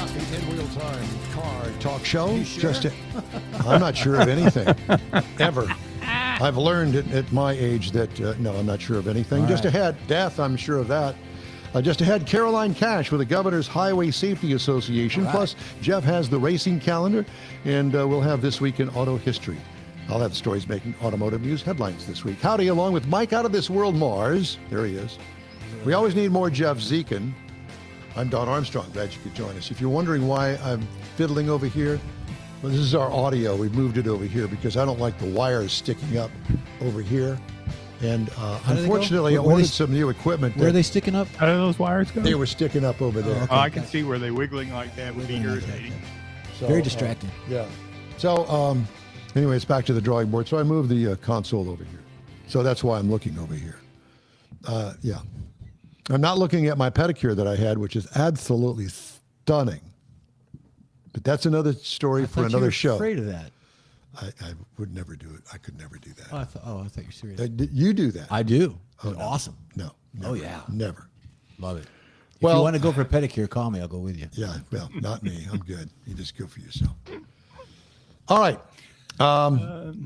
10-wheel time car talk show. You sure? I'm not sure of anything, ever. I've learned at my age that, no, I'm not sure of anything. All Just right. ahead, death, I'm sure of that. Just ahead, Caroline Cash with the Governor's Highway Safety Association. All right. Plus, Jeff has the racing calendar, and we'll have This Week in Auto History. I'll have the stories making automotive news headlines this week. Howdy, along with Mike out of this world, Mars. There he is. We always need more Jeff Zekin. I'm Don Armstrong. Glad you could join us. If you're wondering why I'm fiddling over here, well, this is our audio. We've moved it over here because I don't like the wires sticking up over here. And do they unfortunately, go? I Where ordered they- some new equipment. Where are that they sticking up? How do those wires go? they were sticking up over there. okay. Oh, I can see where they wiggling like that would be Wiggling like that, irritating. So, Very distracting. Yeah. So, anyway, it's back to the drawing board. So I moved the console over here. So that's why I'm looking over here. Yeah. I'm not looking at my pedicure that I had, which is absolutely stunning. But that's another story I for thought you another were show. afraid of that. I would never do it. I could never do that. Oh, I thought you were serious. You do that. I do. Oh, It's no. awesome. No. Oh, Never, yeah. Never. Love it. If Well- you want to go for a pedicure, call me. I'll go with you. Yeah, well, not me. I'm good. You just go for yourself. All right.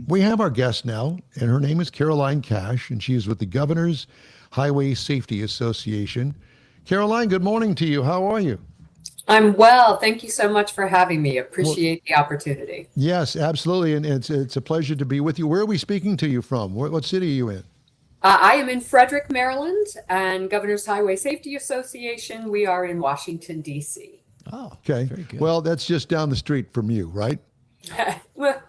We have our guest now, and her name is Caroline Cash, and she is with the Governor's Highway Safety Association. Caroline, good morning to you. How are you? I'm well. Thank you so much for having me. Appreciate the opportunity. Yes, absolutely, and it's a pleasure to be with you. Where are we speaking to you from? What city are you in? I am in Frederick, Maryland, and Governor's Highway Safety Association. We are in Washington, D.C. Oh, Okay. very good. Well, that's just down the street from you, right? Well,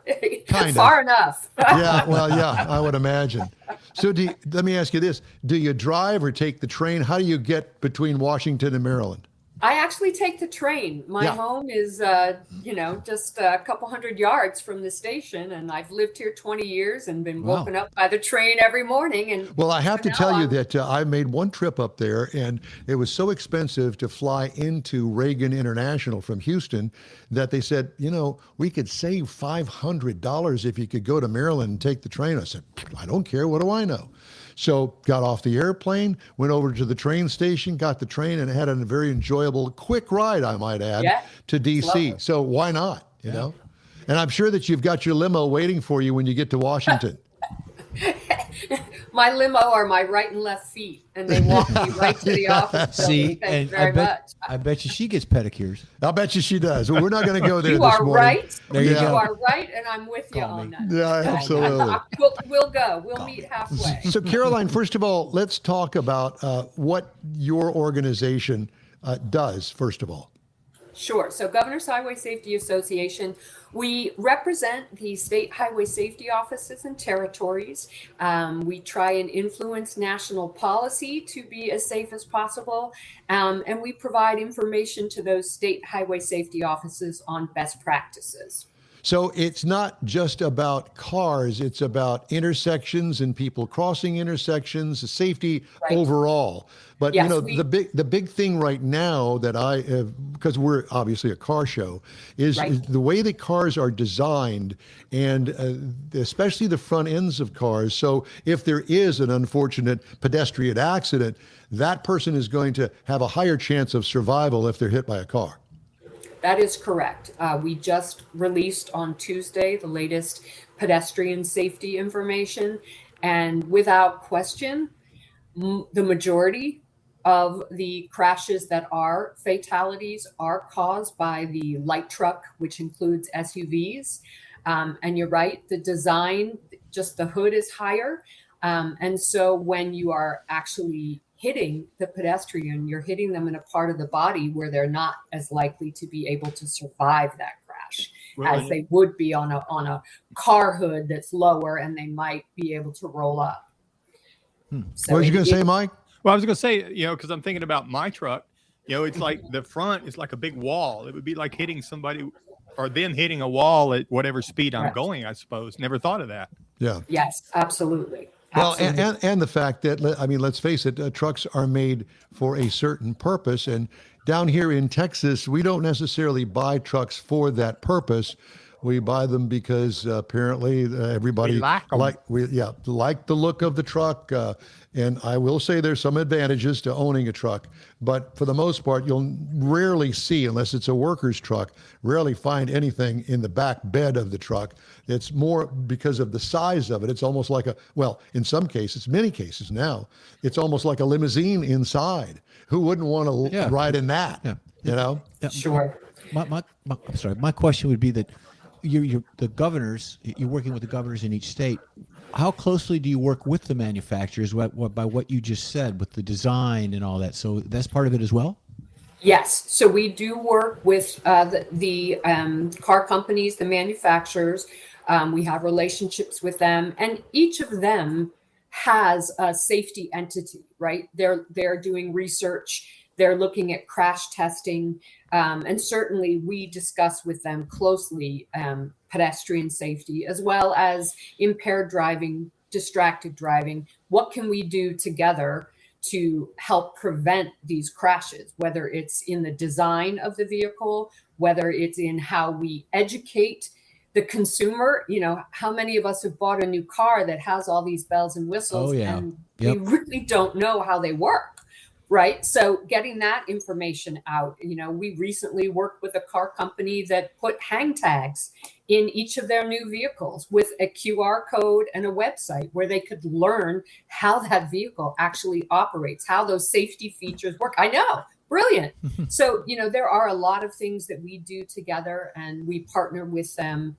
Kind far enough. Yeah, well, yeah, I would imagine. So let me ask you this. Do you drive or take the train? How do you get between Washington and Maryland? I actually take the train. My Yeah. home is, just a couple hundred yards from the station, and I've lived here 20 years and been Wow. woken up by the train every morning. And Well, I have to now tell you I'm- that I made one trip up there, and it was so expensive to fly into Reagan International from Houston that they said, we could save $500 if you could go to Maryland and take the train. I said, I don't care. What do I know? So got off the airplane, went over to the train station, got the train, and had a very enjoyable, quick ride, I might add, Yeah, to D.C. lovely. So why not, you know? And I'm sure that you've got your limo waiting for you when you get to Washington. My limo are my right and left feet, and they walk me right to the office. building. See, Thank and you very much. I bet you she gets pedicures. I'll bet you she does. Well, we're not going to go there You this are morning. right. There you you go. are right, and I'm with you Call on me. that. Yeah, absolutely. We'll go. We'll meet halfway. So, Caroline, first of all, let's talk about what your organization does, first of all. Sure. So Governor's Highway Safety Association, we represent the state highway safety offices and territories. We try and influence national policy to be as safe as possible. And we provide information to those state highway safety offices on best practices. So it's not just about cars, it's about intersections and people crossing intersections, safety Right. overall. But Yes, the big thing right now that I have, because we're obviously a car show, is Right. the way that cars are designed, and especially the front ends of cars. So if there is an unfortunate pedestrian accident, that person is going to have a higher chance of survival if they're hit by a car. That is correct. We just released on Tuesday the latest pedestrian safety information. And without question, the majority of the crashes that are fatalities are caused by the light truck, which includes SUVs. And you're right, the design, just the hood is higher. And so when you are actually hitting the pedestrian, you're hitting them in a part of the body where they're not as likely to be able to survive that crash as they would be on a car hood that's lower, and they might be able to roll up. So What was you going to it- say, Mike? Well, I was going to say, because I'm thinking about my truck, it's like the front is like a big wall. It would be like hitting somebody or then hitting a wall at whatever speed I'm Correct. going, I suppose. Never thought of that. Yeah. Yes, absolutely. Well, Absolutely. and the fact that, let's face it, trucks are made for a certain purpose. And down here in Texas, we don't necessarily buy trucks for that purpose. We buy them because apparently everybody We like 'em. like the look of the truck. And I will say there's some advantages to owning a truck, but for the most part, you'll rarely see, unless it's a worker's truck, rarely find anything in the back bed of the truck. It's more because of the size of it. It's almost like in some cases, many cases now, it's almost like a limousine inside. Who wouldn't want to ride in that? Yeah. You know? Sure. I'm sorry. My question would be that you're the governors. You're working with the governors in each state. How closely do you work with the manufacturers? By what you just said, with the design and all that. So that's part of it as well. Yes. So we do work with the car companies, the manufacturers. We have relationships with them, and each of them has a safety entity, right? They're doing research. They're looking at crash testing, and certainly we discuss with them closely pedestrian safety, as well as impaired driving, distracted driving. What can we do together to help prevent these crashes, whether it's in the design of the vehicle, whether it's in how we educate the consumer? How many of us have bought a new car that has all these bells and whistles, and we really don't know how they work? Right. So getting that information out, we recently worked with a car company that put hang tags in each of their new vehicles with a QR code and a website where they could learn how that vehicle actually operates, how those safety features work. I know. Brilliant. So, there are a lot of things that we do together, and we partner with them.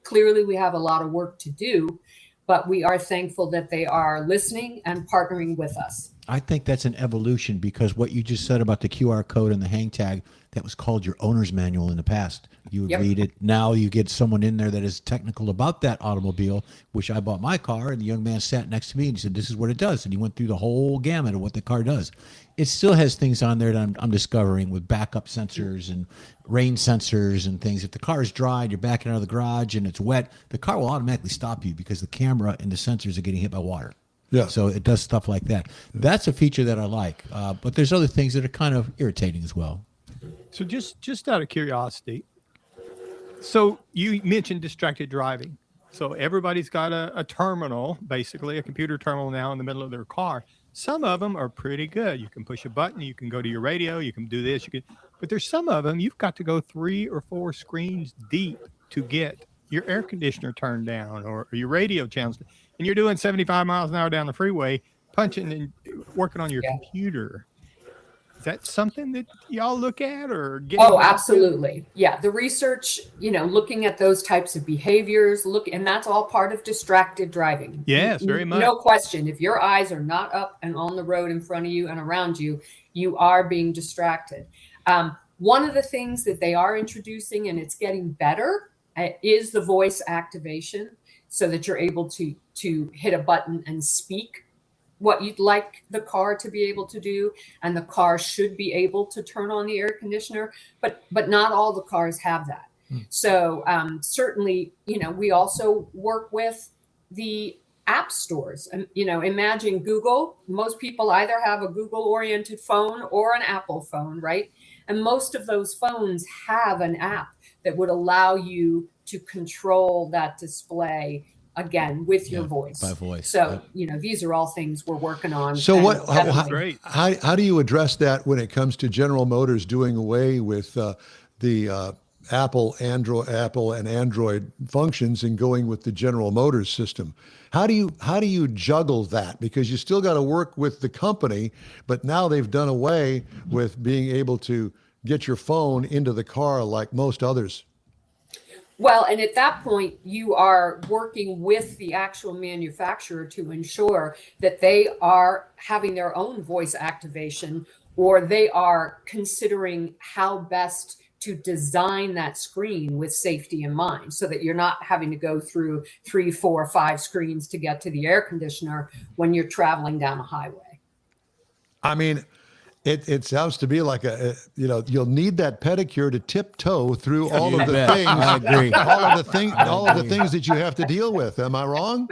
Clearly, we have a lot of work to do, but we are thankful that they are listening and partnering with us. I think that's an evolution, because what you just said about the QR code and the hang tag, that was called your owner's manual in the past. You would read it. Now you get someone in there that is technical about that automobile, which I bought my car, and the young man sat next to me and he said, this is what it does. And he went through the whole gamut of what the car does. It still has things on there that I'm discovering, with backup sensors and rain sensors and things. If the car is dry and you're backing out of the garage and it's wet, the car will automatically stop you because the camera and the sensors are getting hit by water. Yeah. So it does stuff like that. That's a feature that I like. But there's other things that are kind of irritating as well. So just out of curiosity, so you mentioned distracted driving. So everybody's got a terminal, basically a computer terminal now in the middle of their car. Some of them are pretty good. You can push a button, you can go to your radio, you can do this, but there's some of them you've got to go 3 or 4 screens deep to get your air conditioner turned down or your radio channels. And you're doing 75 miles an hour down the freeway, punching and working on your computer. Is that something that y'all look at or get? Oh, absolutely. Yeah. The research, looking at those types of behaviors, and that's all part of distracted driving. Yes, very much. No question. If your eyes are not up and on the road in front of you and around you, you are being distracted. One of the things that they are introducing, and it's getting better, is the voice activation, so that you're able to hit a button and speak what you'd like the car to be able to do, and the car should be able to turn on the air conditioner, but not all the cars have that. So certainly, we also work with the app stores. And imagine Google. Most people either have a Google-oriented phone or an Apple phone, right? And most of those phones have an app that would allow you to control that display, again, with your voice. By voice. So, these are all things we're working on. So Great. how do you address that when it comes to General Motors doing away with the Apple and Android functions and going with the General Motors system? How do you juggle that? Because you still got to work with the company, but now they've done away with being able to get your phone into the car like most others. Well, and at that point, you are working with the actual manufacturer to ensure that they are having their own voice activation, or they are considering how best to design that screen with safety in mind, so that you're not having to go through 3, 4, 5 screens to get to the air conditioner when you're traveling down a highway. I mean, it sounds to be like you'll need that pedicure to tiptoe through all of the things. I agree. all of the things that you have to deal with. Am I wrong?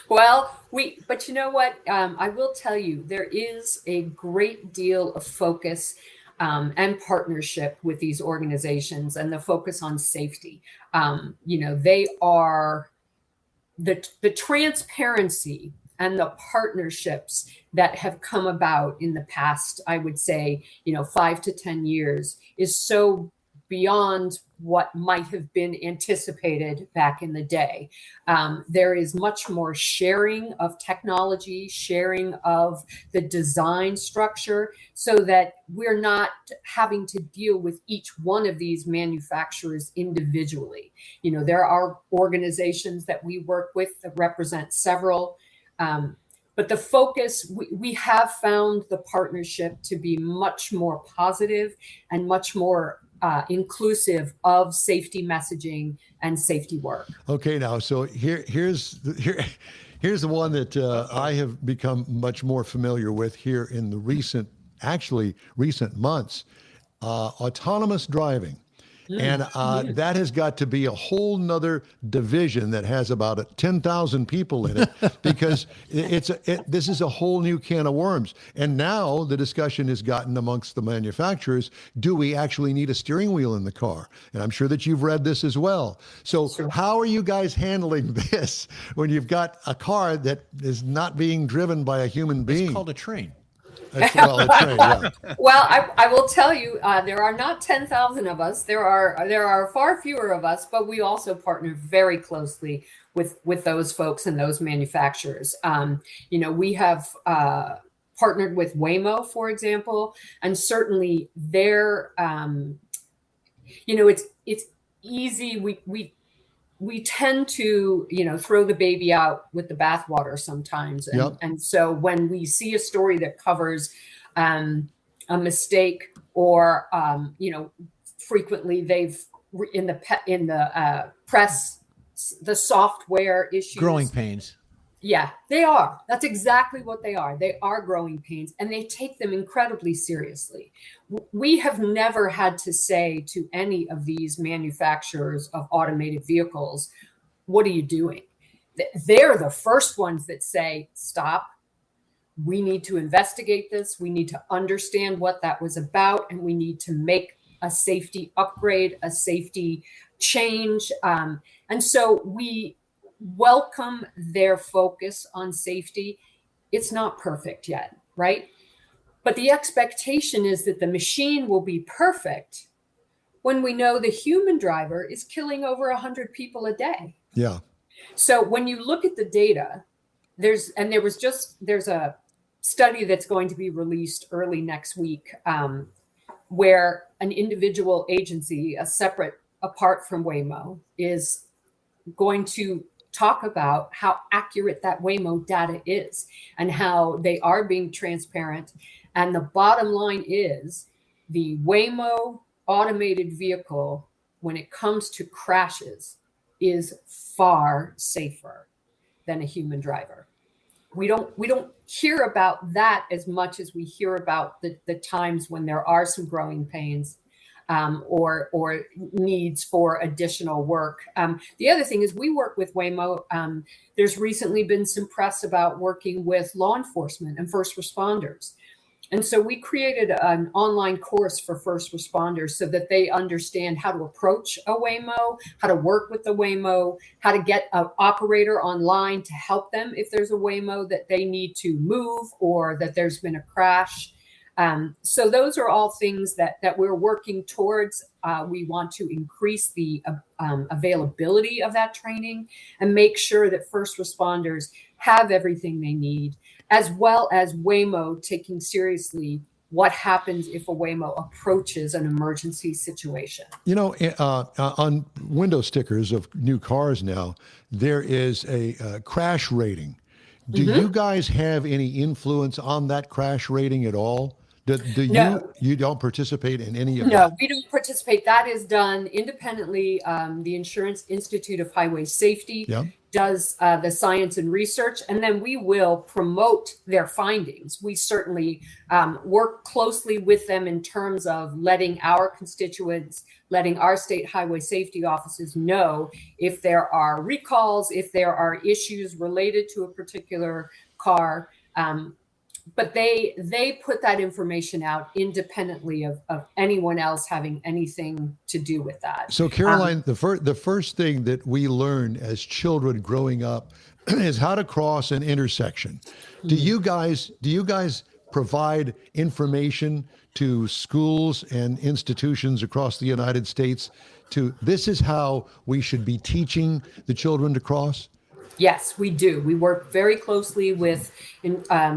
Well, but you know what? I will tell you, there is a great deal of focus and partnership with these organizations and the focus on safety. They are the transparency and the partnerships that have come about in the past, I would say, 5 to 10 years is so beyond what might have been anticipated back in the day. There is much more sharing of technology, sharing of the design structure, so that we're not having to deal with each one of these manufacturers individually. There are organizations that we work with that represent several. But the focus, we have found the partnership to be much more positive and much more inclusive of safety messaging and safety work. Okay, now, so here's the one that I have become much more familiar with here in the recent months, autonomous driving. And that has got to be a whole nother division that has about 10,000 people in it, because this is a whole new can of worms. And now the discussion has gotten amongst the manufacturers, do we actually need a steering wheel in the car? And I'm sure that you've read this as well. So how are you guys handling this when you've got a car that is not being driven by a human being? It's called a train. Well, a train, yeah. Well, I will tell you, there are not 10,000 of us. There are far fewer of us, but we also partner very closely with those folks and those manufacturers. We have partnered with Waymo, for example, and certainly they're, it's easy. We tend to, throw the baby out with the bathwater sometimes. And so when we see a story that covers a mistake, or, frequently they've in the press, the software issues. Growing pains. Yeah, they are. That's exactly what they are. They are growing pains, and they take them incredibly seriously. We have never had to say to any of these manufacturers of automated vehicles, what are you doing? They're the first ones that say, stop. We need to investigate this. We need to understand what that was about, and we need to make a safety upgrade, a safety change. And so we welcome their focus on safety. It's not perfect yet, right? But the expectation is that the machine will be perfect when we know the human driver is killing over 100 people a day. Yeah. So when you look at the data, there's a study that's going to be released early next week, where an individual agency, apart from Waymo, is going to talk about how accurate that Waymo data is and how they are being transparent. And the bottom line is the Waymo automated vehicle, when it comes to crashes, is far safer than a human driver. We don't hear about that as much as we hear about the times when there are some growing pains, or needs for additional work. The other thing is we work with Waymo. There's recently been some press about working with law enforcement and first responders. And so we created an online course for first responders so that they understand how to approach a Waymo, how to work with the Waymo, how to get an operator online to help them if there's a Waymo that they need to move or that there's been a crash. So those are all things that we're working towards. We want to increase the availability of that training and make sure that first responders have everything they need, as well as Waymo taking seriously what happens if a Waymo approaches an emergency situation. On window stickers of new cars now, there is a crash rating. Do you guys have any influence on that crash rating at all? No. You don't participate in any of that? No, we don't participate. That is done independently. The Insurance Institute of Highway Safety does the science and research, and then we will promote their findings. We certainly work closely with them in terms of letting our constituents, letting our state highway safety offices know if there are recalls, if there are issues related to a particular car. but they put that information out independently of anyone else having anything to do with that. So Caroline, the first thing that we learn as children growing up is how to cross an intersection. Do you guys provide information to schools and institutions across the United States to this is how we should be teaching the children to cross? Yes, we do. We work very closely with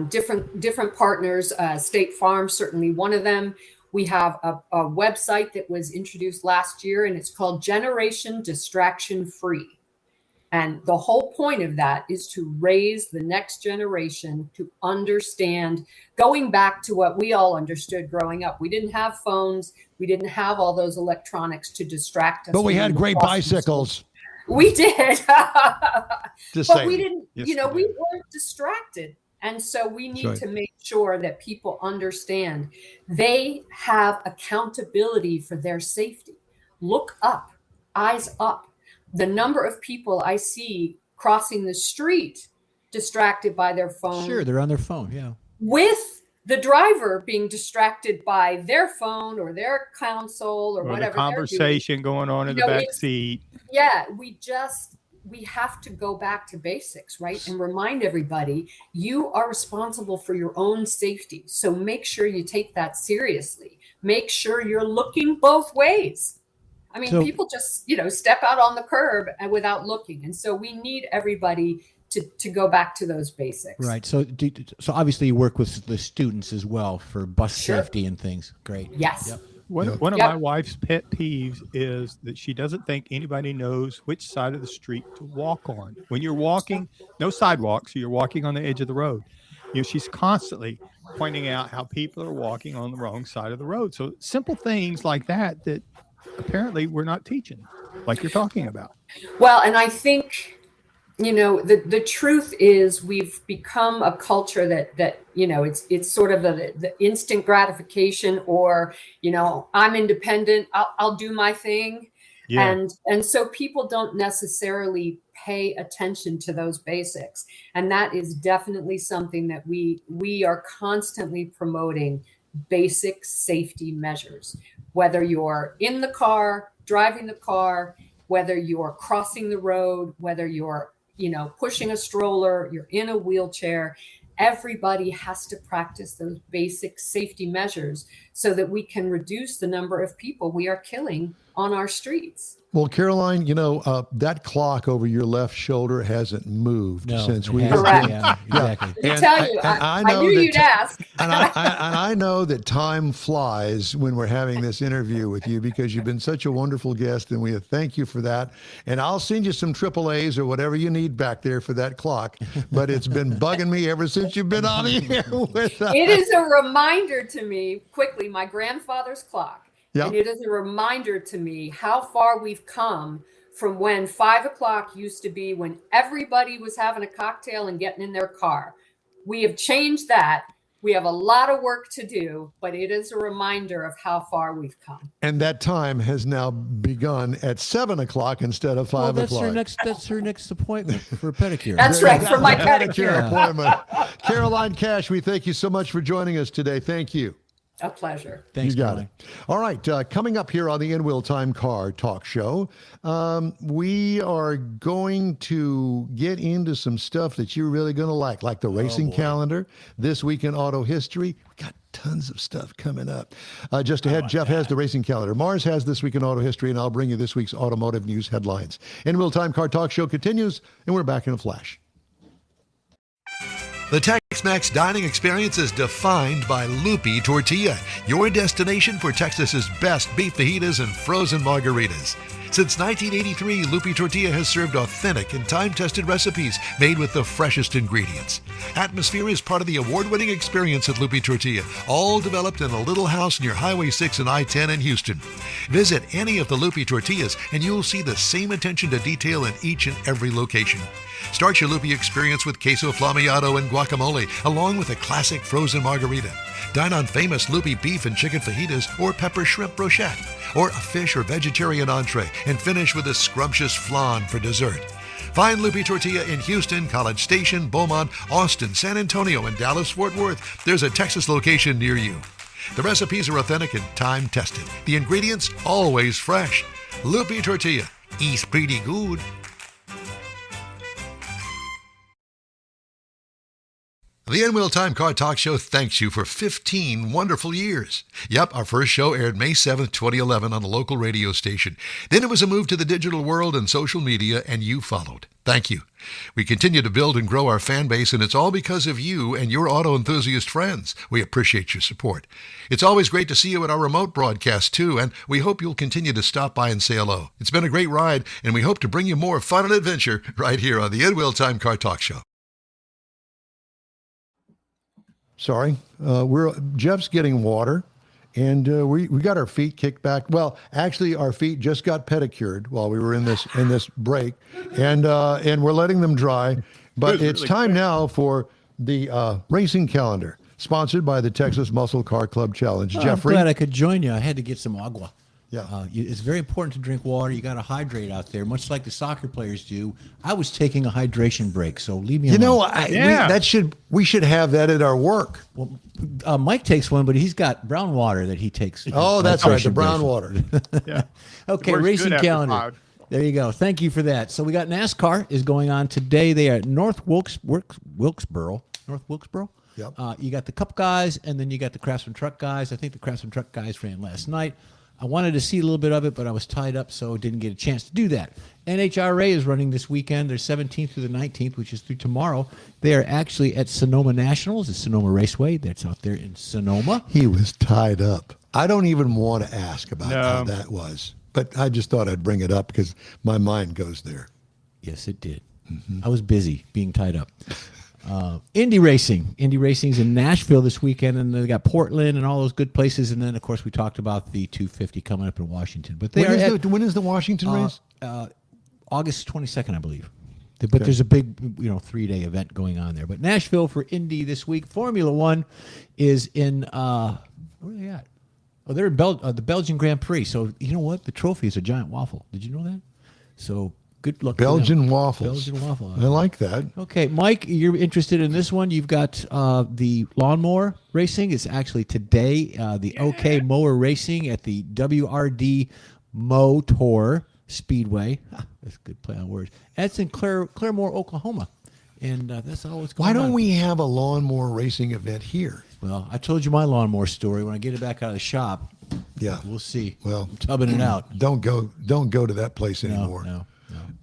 different partners. State Farm, certainly one of them. We have a website that was introduced last year, and it's called Generation Distraction Free. And the whole point of that is to raise the next generation to understand, going back to what we all understood growing up. We didn't have phones. We didn't have all those electronics to distract us. But we had great bicycles. We did. But we didn't, Yes, we weren't distracted. And so we need to make sure that people understand they have accountability for their safety. Look up, eyes up. The number of people I see crossing the street distracted by their phone. Sure, they're on their phone, yeah. With the driver being distracted by their phone or their console or whatever. The conversation going on in the back seat. Yeah, we have to go back to basics, right? And remind everybody, you are responsible for your own safety. So make sure you take that seriously. Make sure you're looking both ways. I mean, people just, step out on the curb and without looking. And so we need everybody to go back to those basics. Right. So obviously you work with the students as well for bus safety and things. Great. Yes. Yep. One of my wife's pet peeves is that she doesn't think anybody knows which side of the street to walk on. When you're walking, no sidewalks, so you're walking on the edge of the road. She's constantly pointing out how people are walking on the wrong side of the road. So simple things like that apparently we're not teaching, like you're talking about. Well, and I think, the truth is we've become a culture that it's sort of the instant gratification or, I'm independent, I'll do my thing. Yeah. And so people don't necessarily pay attention to those basics. And that is definitely something that we are constantly promoting, basic safety measures. Whether you're in the car, driving the car, whether you're crossing the road, whether you're, pushing a stroller, you're in a wheelchair, everybody has to practice those basic safety measures so that we can reduce the number of people we are killing on our streets. Well, Caroline, that clock over your left shoulder hasn't moved since we. Correct. Yeah, exactly. I knew you'd ask. And I know that time flies when we're having this interview with you because you've been such a wonderful guest, and we thank you for that. And I'll send you some AAAs or whatever you need back there for that clock. But it's been bugging me ever since you've been on here with us. It is a reminder to me, quickly, my grandfather's clock. Yep. And it is a reminder to me how far we've come from when 5 o'clock used to be when everybody was having a cocktail and getting in their car. We have changed that. We have a lot of work to do, but it is a reminder of how far we've come. And that time has now begun at 7 o'clock instead of 5 o'clock. That's her next appointment for a pedicure. That's right, for my pedicure appointment. Caroline Cash, we thank you so much for joining us today. Thank you. A pleasure. Thanks, you got it. All right. Coming up here on the In Wheel Time Car Talk Show, we are going to get into some stuff that you're really going to like the racing calendar, This Week in Auto History. We got tons of stuff coming up. Just ahead, Jeff has the racing calendar. Mars has This Week in Auto History, and I'll bring you this week's automotive news headlines. In Wheel Time Car Talk Show continues, and we're back in a flash. The Tex-Mex dining experience is defined by Lupi Tortilla, your destination for Texas's best beef fajitas and frozen margaritas. Since 1983, Lupi Tortilla has served authentic and time-tested recipes made with the freshest ingredients. Atmosphere is part of the award-winning experience at Lupi Tortilla, all developed in a little house near Highway 6 and I-10 in Houston. Visit any of the Lupi Tortillas and you'll see the same attention to detail in each and every location. Start your Lupi experience with queso flammeado and guacamole, along with a classic frozen margarita. Dine on famous Lupi beef and chicken fajitas or pepper shrimp brochette, or a fish or vegetarian entree, and finish with a scrumptious flan for dessert. Find Loopy Tortilla in Houston, College Station, Beaumont, Austin, San Antonio, and Dallas-Fort Worth. There's a Texas location near you. The recipes are authentic and time-tested. The ingredients always fresh. Loopy Tortilla. Eats pretty good. The N-Wheel Time Car Talk Show thanks you for 15 wonderful years. Yep, our first show aired May 7th, 2011 on a local radio station. Then it was a move to the digital world and social media, and you followed. Thank you. We continue to build and grow our fan base, and it's all because of you and your auto enthusiast friends. We appreciate your support. It's always great to see you at our remote broadcast, too, and we hope you'll continue to stop by and say hello. It's been a great ride, and we hope to bring you more fun and adventure right here on the N-Wheel Time Car Talk Show. Sorry, Jeff's getting water, and we got our feet kicked back. Well, actually, our feet just got pedicured while we were in this break, and we're letting them dry. But it's time now for the racing calendar, sponsored by the Texas Muscle Car Club Challenge. Jeffrey, I'm glad I could join you. I had to get some agua. Yeah, it's very important to drink water. You got to hydrate out there, much like the soccer players do. I was taking a hydration break, so leave me alone. We should have that at our work. Well, Mike takes one, but he's got brown water that he takes. Oh, that's right, the brown water. Yeah. Okay, racing calendar. There you go. Thank you for that. So we got NASCAR is going on today. They are at North Wilkesboro. Yep. You got the Cup guys, and then you got the Craftsman Truck guys. I think the Craftsman Truck guys ran last night. I wanted to see a little bit of it, but I was tied up, so didn't get a chance to do that. NHRA is running this weekend. They're 17th through the 19th, which is through tomorrow. They are actually at Sonoma Nationals, the Sonoma Raceway. That's out there in Sonoma. He was tied up. I don't even want to ask about how that was, but I just thought I'd bring it up because my mind goes there. Yes, it did. Mm-hmm. I was busy being tied up. Indy Racing's in Nashville this weekend, and they got Portland and all those good places. And then, of course, we talked about the 250 coming up in Washington. But when is the Washington race? August 22nd, I believe. But there's a big, 3-day event going on there. But Nashville for Indy this week. Formula One is in where are they at? Oh, they're in the Belgian Grand Prix. So you know what? The trophy is a giant waffle. Did you know that? So. Good luck. Belgian waffles. Belgian waffle. I like that. Okay, Mike, you're interested in this one. You've got the lawnmower racing. It's actually today. The OK Mower Racing at the WRD Motor Speedway. That's a good play on words. That's in Claremore, Oklahoma. And that's all it's going on. Why don't we have a lawnmower racing event here? Well, I told you my lawnmower story. When I get it back out of the shop, we'll see. Well, I'm tubbing it out. Don't go to that place anymore. No.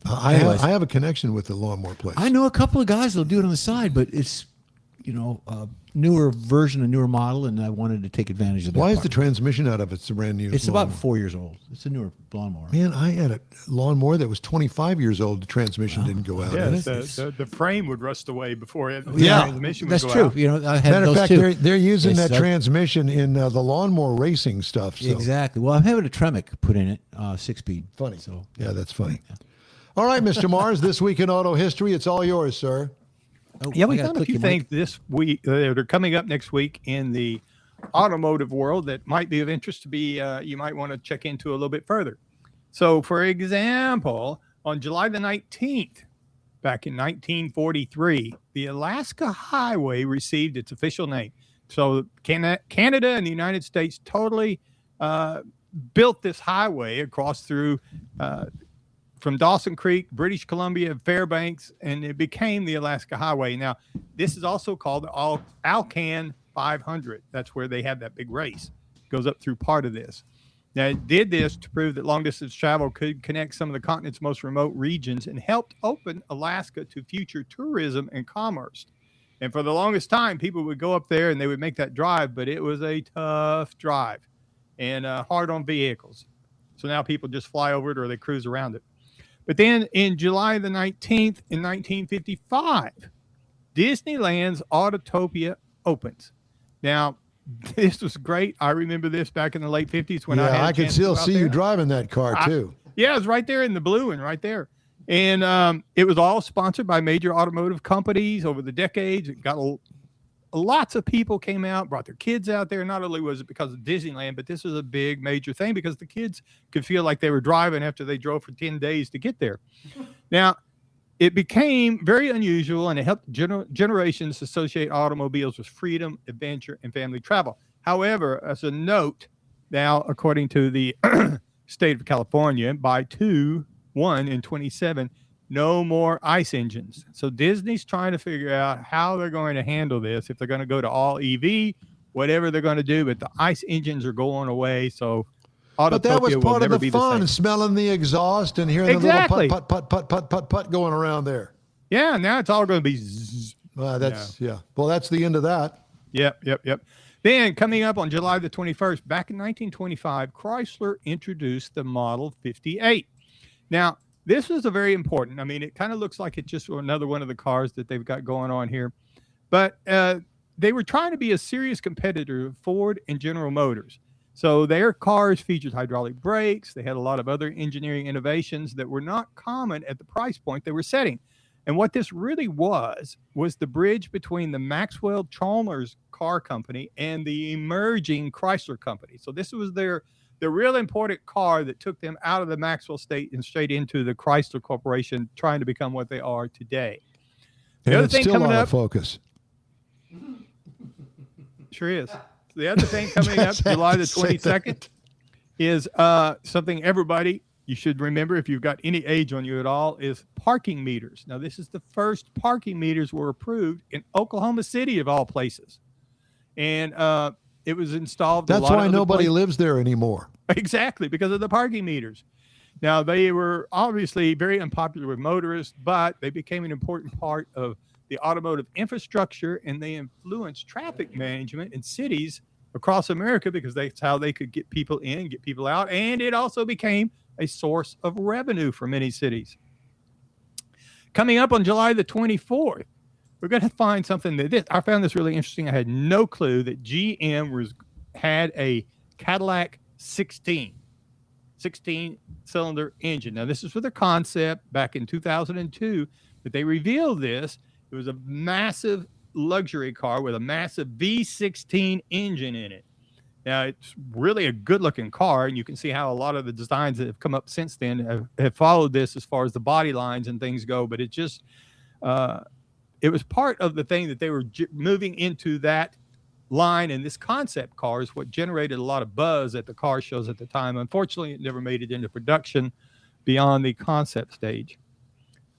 I have a connection with the lawnmower place. I know a couple of guys that'll do it on the side, but it's, a newer version, a newer model, and I wanted to take advantage of that. Why is the transmission out of it? It's a brand new It's lawnmower. about 4 years old. It's a newer lawnmower. Man, I had a lawnmower that was 25 years old. The transmission didn't go out. Yeah, the frame would rust away before the transmission would that's go true. out. I had Matter of those fact, too. they're using that transmission in the lawnmower racing stuff. So. Exactly. Well, I'm having a Tremec put in it, 6-speed. Funny. So yeah, that's funny. Yeah. All right, Mr. Mars, this week in auto history, it's all yours, sir. Oh, yeah, we found a few things this week that are coming up next week in the automotive world that might be of interest to be you might want to check into a little bit further. So, for example, on July the 19th, back in 1943, the Alaska Highway received its official name. So, Canada and the United States totally built this highway across through from Dawson Creek, British Columbia, Fairbanks, and it became the Alaska Highway. Now, this is also called the Alcan 500. That's where they had that big race. It goes up through part of this. Now, it did this to prove that long-distance travel could connect some of the continent's most remote regions and helped open Alaska to future tourism and commerce. And for the longest time, people would go up there and they would make that drive, but it was a tough drive and hard on vehicles. So now people just fly over it or they cruise around it. But then in July the 19th in 1955, Disneyland's Autotopia opens. Now, this was great. I remember this back in the late 50s when I could still see you driving that car too. Yeah, it was right there in the blue and right there. And it was all sponsored by major automotive companies over the decades. It got lots of people came out, brought their kids out there. Not only was it because of Disneyland, but this was a big major thing because the kids could feel like they were driving after they drove for 10 days to get there. Now, it became very unusual, and it helped generations associate automobiles with freedom, adventure, and family travel. However, as a note, now, according to the state of California, by 1 in 27, no more ICE engines. So Disney's trying to figure out how they're going to handle this, if they're going to go to all EV, whatever they're going to do, but the ICE engines are going away. So But that was Autotopia will part of never the be fun, same. smelling the exhaust and hearing Exactly. the little put going around there. Yeah, now it's all going to be zzz. Yeah. Well, that's the end of that. Yep. Then coming up on July the 21st, back in 1925, Chrysler introduced the Model 58. Now, this was a very important. I mean, it kind of looks like it's just another one of the cars that they've got going on here. But they were trying to be a serious competitor to Ford and General Motors. So their cars featured hydraulic brakes. They had a lot of other engineering innovations that were not common at the price point they were setting. And what this really was the bridge between the Maxwell Chalmers car company and the emerging Chrysler company. So this was the real important car that took them out of the Maxwell state and straight into the Chrysler Corporation, trying to become what they are today. The And other it's thing still coming out up, of focus. sure is. The other thing coming up, Just had July to the say 22nd, is something everybody, you should remember if you've got any age on you at all, is parking meters. Now, this is the first parking meters were approved in Oklahoma City, of all places. And it was installed. That's why nobody lives there anymore. Exactly, because of the parking meters. Now, they were obviously very unpopular with motorists, but they became an important part of the automotive infrastructure, and they influenced traffic management in cities across America, because that's how they could get people in, get people out. And it also became a source of revenue for many cities. Coming up on July the 24th, we're going to find something I found this really interesting. I had no clue that GM had a Cadillac 16-cylinder engine. Now, this is for the concept back in 2002, but they revealed this. It was a massive luxury car with a massive V16 engine in it. Now, it's really a good-looking car, and you can see how a lot of the designs that have come up since then have followed this as far as the body lines and things go. But it just it was part of the thing that they were moving into that line, and this concept car is what generated a lot of buzz at the car shows at the time. Unfortunately, it never made it into production beyond the concept stage.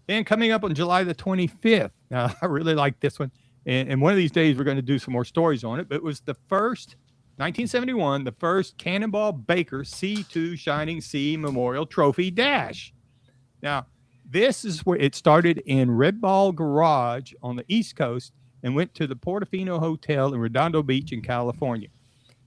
And coming up on July the 25th, now I really like this one, and one of these days we're going to do some more stories on it, but it was the first, 1971, the first Cannonball Baker C2 Shining Sea Memorial Trophy Dash. Now, this is where it started in Red Ball Garage on the East Coast and went to the Portofino Hotel in Redondo Beach in California.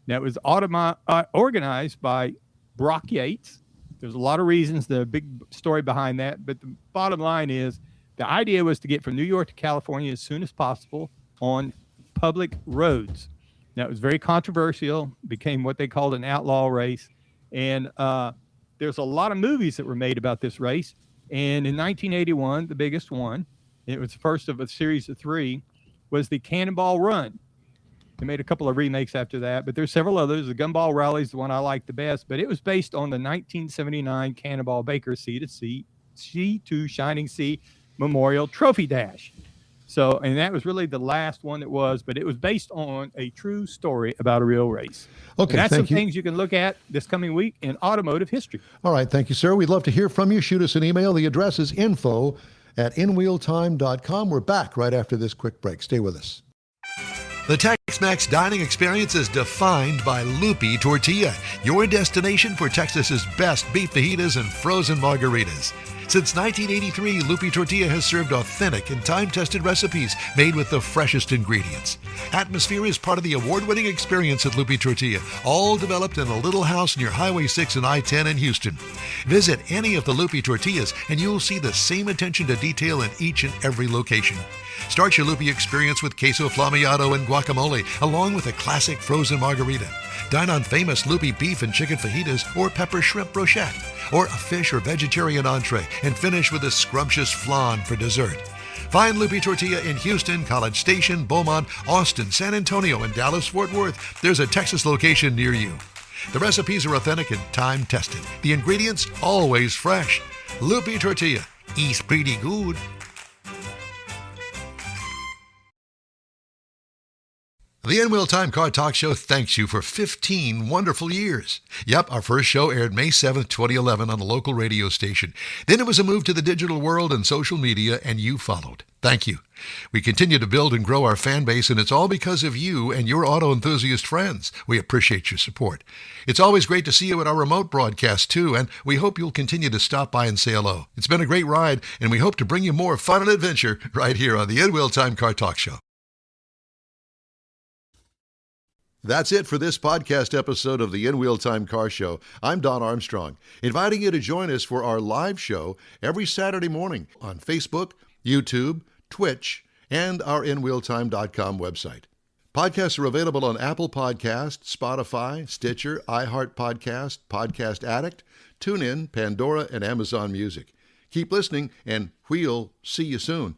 Now, it was organized by Brock Yates. There's a lot of reasons, the big story behind that, but the bottom line is the idea was to get from New York to California as soon as possible on public roads. Now, it was very controversial, became what they called an outlaw race, and there's a lot of movies that were made about this race. And in 1981, the biggest one, it was the first of a series of 3, was the Cannonball Run. They made a couple of remakes after that, but there's several others. The Gumball Rally is the one I like the best, but it was based on the 1979 Cannonball Baker C2 Shining Sea Memorial Trophy Dash. So, and that was really the last one that was, but it was based on a true story about a real race. Okay, and that's thank some you. things you can look at this coming week in automotive history. All right, thank you, sir. We'd love to hear from you. Shoot us an email. The address is info@inwheeltime.com. We're back right after this quick break. Stay with us. The Tex-Mex dining experience is defined by Lupi Tortilla, your destination for Texas's best beef fajitas and frozen margaritas. Since 1983, Lupi Tortilla has served authentic and time-tested recipes made with the freshest ingredients. Atmosphere is part of the award-winning experience at Lupi Tortilla, all developed in a little house near Highway 6 and I-10 in Houston. Visit any of the Lupi Tortillas and you'll see the same attention to detail in each and every location. Start your Lupi experience with queso flamiado and guacamole, along with a classic frozen margarita. Dine on famous Lupi beef and chicken fajitas or pepper shrimp brochette, or a fish or vegetarian entree, and finish with a scrumptious flan for dessert. Find Lupi Tortilla in Houston, College Station, Beaumont, Austin, San Antonio, and Dallas-Fort Worth. There's a Texas location near you. The recipes are authentic and time-tested. The ingredients always fresh. Lupi Tortilla. Eats pretty good. The In Wheel Time Car Talk Show thanks you for 15 wonderful years. Yep, our first show aired May 7th, 2011 on a local radio station. Then it was a move to the digital world and social media, and you followed. Thank you. We continue to build and grow our fan base, and it's all because of you and your auto enthusiast friends. We appreciate your support. It's always great to see you at our remote broadcast, too, and we hope you'll continue to stop by and say hello. It's been a great ride, and we hope to bring you more fun and adventure right here on the In Wheel Time Car Talk Show. That's it for this podcast episode of the In Wheel Time Car Show. I'm Don Armstrong, inviting you to join us for our live show every Saturday morning on Facebook, YouTube, Twitch, and our InWheelTime.com website. Podcasts are available on Apple Podcasts, Spotify, Stitcher, iHeart Podcast, Podcast Addict, TuneIn, Pandora, and Amazon Music. Keep listening, and we'll see you soon.